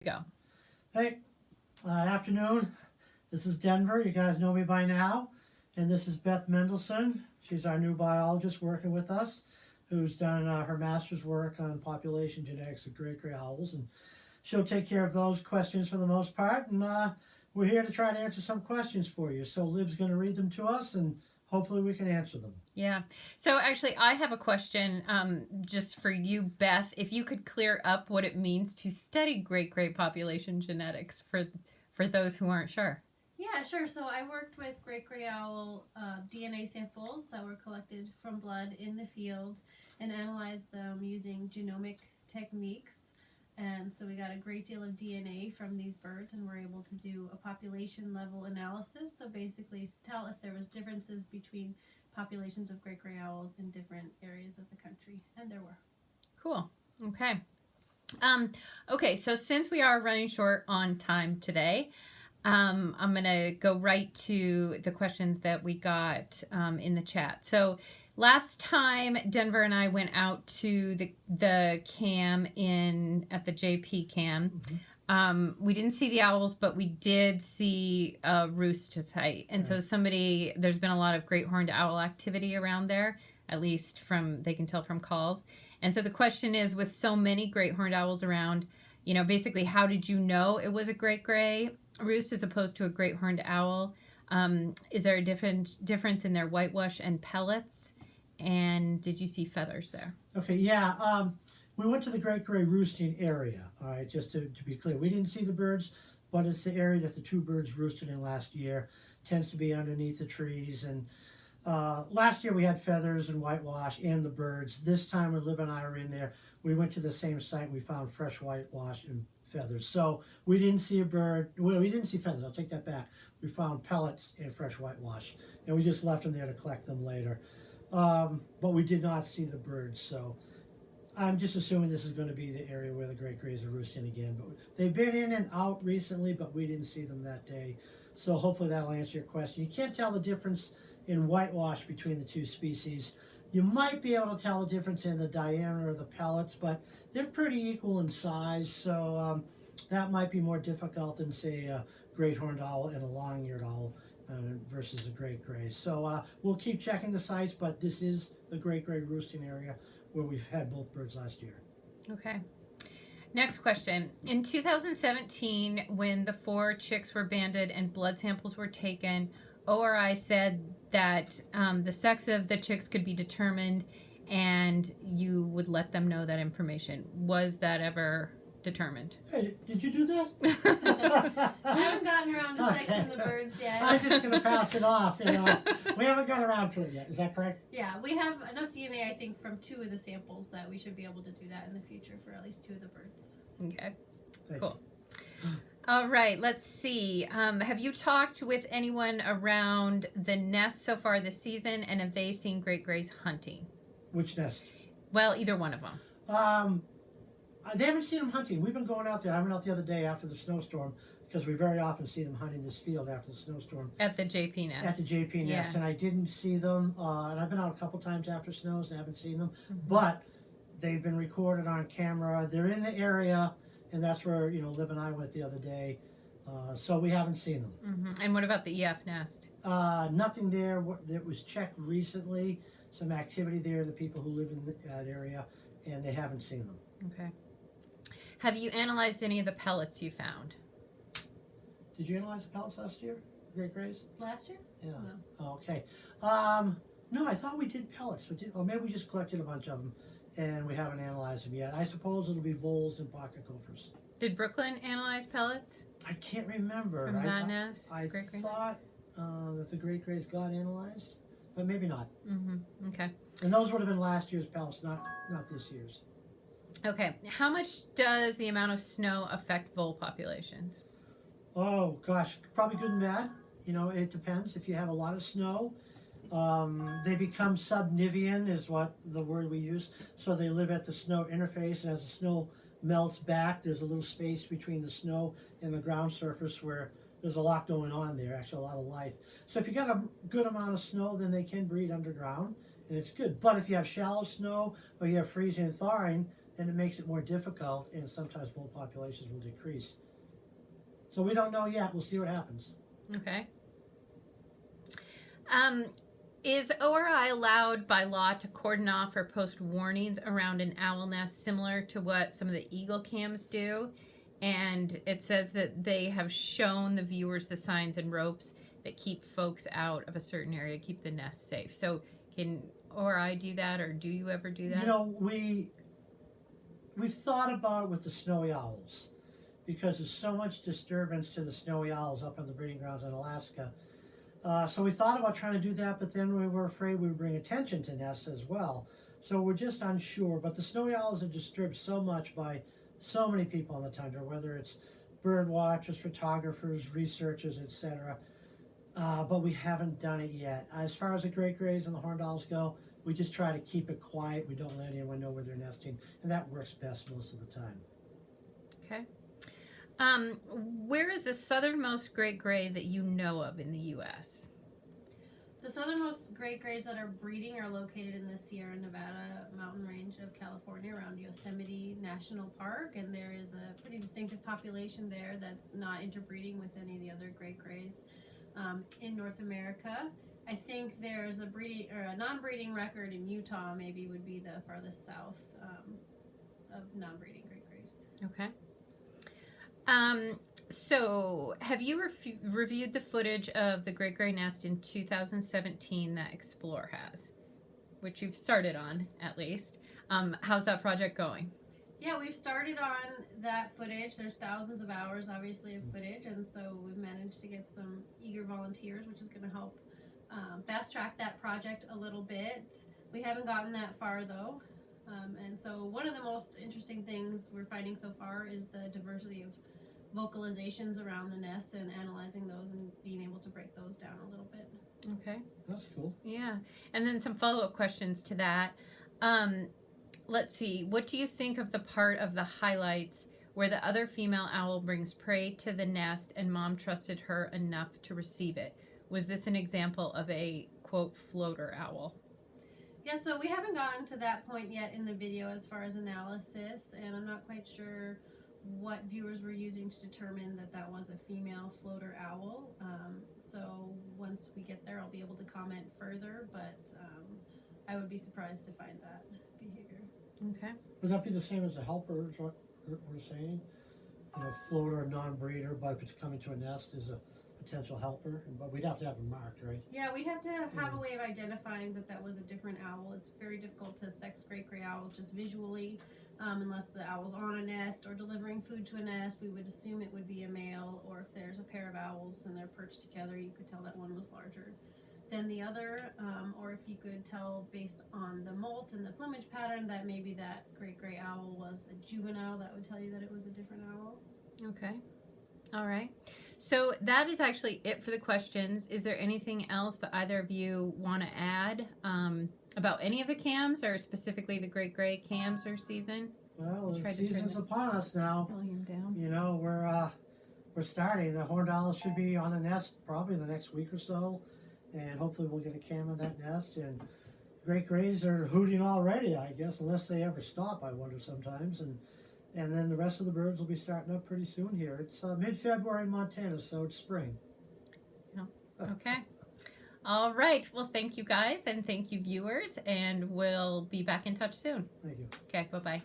Go. Hey, afternoon. This is Denver. You guys know me by now. And this is Beth Mendelsohn. She's our new biologist working with us, who's done her master's work on population genetics of great gray owls. And she'll take care of those questions for the most part. And we're here to try to answer some questions for you. So Liv's going to read them to us, and hopefully we can answer them. Yeah. So actually, I have a question just for you, Beth. If you could clear up what it means to study great population genetics for those who aren't sure. Yeah, sure. So I worked with great gray owl DNA samples that were collected from blood in the field and analyzed them using genomic techniques. And so we got a great deal of DNA from these birds, and we're able to do a population level analysis. So basically tell if there was differences between populations of great gray owls in different areas of the country. And there were. Cool. Okay. Okay, so since we are running short on time today, I'm going to go right to the questions that we got in the chat. So last time, Denver and I went out to the cam at the JP cam. Mm-hmm. We didn't see the owls, but we did see a roost site. And so there's been a lot of great horned owl activity around there, at least they can tell from calls. And so the question is, with so many great horned owls around, basically, how did you know it was a great gray roost as opposed to a great horned owl? Is there a difference in their whitewash and pellets? And did you see feathers there? Okay, yeah. We went to the great gray roosting area, all right, just to be clear. We didn't see the birds, but it's the area that the two birds roosted in last year. Tends to be underneath the trees. And last year we had feathers and whitewash and the birds. This time when Lib and I were in there, we went to the same site and we found fresh whitewash and feathers. So we didn't see a bird. Well, we didn't see feathers. I'll take that back. We found pellets and fresh whitewash, and we just left them there to collect them later. But we did not see the birds, so I'm just assuming this is going to be the area where the great grays are roosting again. But they've been in and out recently, but we didn't see them that day. So hopefully that'll answer your question. You can't tell the difference in whitewash between the two species. You might be able to tell the difference in the diameter of the pellets, but they're pretty equal in size, so that might be more difficult than, say, a great horned owl and a long-eared owl versus a great gray. So we'll keep checking the sites, but this is the great gray roosting area where we've had both birds last year. Okay. Next question. In 2017, when the 4 chicks were banded and blood samples were taken, ORI said that the sex of the chicks could be determined and you would let them know that information. Was that ever determined? Hey, did you do that? I haven't gotten around to sexing the birds yet. I'm just going to pass it off. We haven't got around to it yet. Is that correct? Yeah, we have enough DNA, I think, from 2 of the samples that we should be able to do that in the future for at least 2 of the birds. Okay, cool. All right, let's see. Have you talked with anyone around the nest so far this season, and have they seen great grays hunting? Which nest? Well, either one of them. They haven't seen them hunting. We've been going out there. I went out the other day after the snowstorm because we very often see them hunting this field after the snowstorm. At the JP nest. At the JP nest, and I didn't see them. And I've been out a couple times after snows and I haven't seen them. Mm-hmm. But they've been recorded on camera. They're in the area, and that's where Lib and I went the other day. So we haven't seen them. Mm-hmm. And what about the EF nest? Nothing there. It was checked recently. Some activity there. The people who live in that area, and they haven't seen them. Okay. Have you analyzed any of the pellets you found? Did you analyze the pellets last year, great grays? Last year? Yeah. No. Oh, okay. No, I thought we did pellets, or maybe we just collected a bunch of them, and we haven't analyzed them yet. I suppose it'll be voles and pocket gophers. Did Brooklyn analyze pellets? I can't remember. From that nest? I thought that the great grays got analyzed, but maybe not. Mm-hmm. Okay. And those would have been last year's pellets, not this year's. Okay. How much does the amount of snow affect vole populations? Oh, gosh. Probably good and bad. It depends. If you have a lot of snow, they become subnivean is what the word we use. So they live at the snow interface, and as the snow melts back, there's a little space between the snow and the ground surface where there's a lot going on there, actually a lot of life. So if you got a good amount of snow, then they can breed underground, and it's good. But if you have shallow snow or you have freezing and thawing, and it makes it more difficult, and sometimes vole populations will decrease. So we don't know yet. We'll see what happens. Okay. Is ORI allowed by law to cordon off or post warnings around an owl nest similar to what some of the eagle cams do? And it says that they have shown the viewers the signs and ropes that keep folks out of a certain area, keep the nest safe. So can ORI do that, or do you ever do that? You know, we've thought about it with the snowy owls, because there's so much disturbance to the snowy owls up on the breeding grounds in Alaska. So we thought about trying to do that, but then we were afraid we would bring attention to nests as well. So we're just unsure. But the snowy owls are disturbed so much by so many people on the tundra, whether it's bird watchers, photographers, researchers, etc. But we haven't done it yet. As far as the great grays and the horned owls go, we just try to keep it quiet. We don't let anyone know where they're nesting, and that works best most of the time. Okay. Where is the southernmost great gray that you know of in the U.S.? The southernmost great grays that are breeding are located in the Sierra Nevada mountain range of California around Yosemite National Park, and there is a pretty distinctive population there that's not interbreeding with any of the other great grays in North America. I think there's a breeding or a non-breeding record in Utah. Maybe would be the farthest south of non-breeding great grays. Okay. So have you reviewed the footage of the great gray nest in 2017 that Explore has, which you've started on at least? How's that project going? Yeah, we've started on that footage. There's thousands of hours, obviously, of footage, and so we've managed to get some eager volunteers, which is going to help fast track that project a little bit. We haven't gotten that far, though, and so one of the most interesting things we're finding so far is the diversity of vocalizations around the nest and analyzing those and being able to break those down a little bit. Okay. That's cool. Yeah. And then some follow-up questions to that. Let's see. What do you think of the part of the highlights where the other female owl brings prey to the nest and mom trusted her enough to receive it? Was this an example of a, quote, floater owl? Yeah, so we haven't gotten to that point yet in the video as far as analysis, and I'm not quite sure what viewers were using to determine that that was a female floater owl. So once we get there, I'll be able to comment further, but I would be surprised to find that behavior. Okay. Would that be the same as a helper, is what we're saying? You know, floater, non-breeder, but if it's coming to a nest, is a potential helper, but we'd have to have them marked, right? Yeah, we'd have to have a way of identifying that that was a different owl. It's very difficult to sex great gray owls just visually. Unless the owl's on a nest or delivering food to a nest, we would assume it would be a male, or if there's a pair of owls and they're perched together, you could tell that one was larger than the other, or if you could tell based on the molt and the plumage pattern that maybe that great gray owl was a juvenile, that would tell you that it was a different owl. Okay. All right. So that is actually it for the questions. Is there anything else that either of you want to add about any of the cams, or specifically the great gray cams or season? Well, the season's upon us now. Volume down. You know, we're starting. The horned owl should be on the nest probably in the next week or so, and hopefully we'll get a cam of that nest. And great grays are hooting already, I guess, unless they ever stop, I wonder sometimes. And then the rest of the birds will be starting up pretty soon here. It's mid-February in Montana, so it's spring. Yeah. Okay. All right. Well, thank you guys, and thank you viewers, and we'll be back in touch soon. Thank you. Okay. Bye-bye.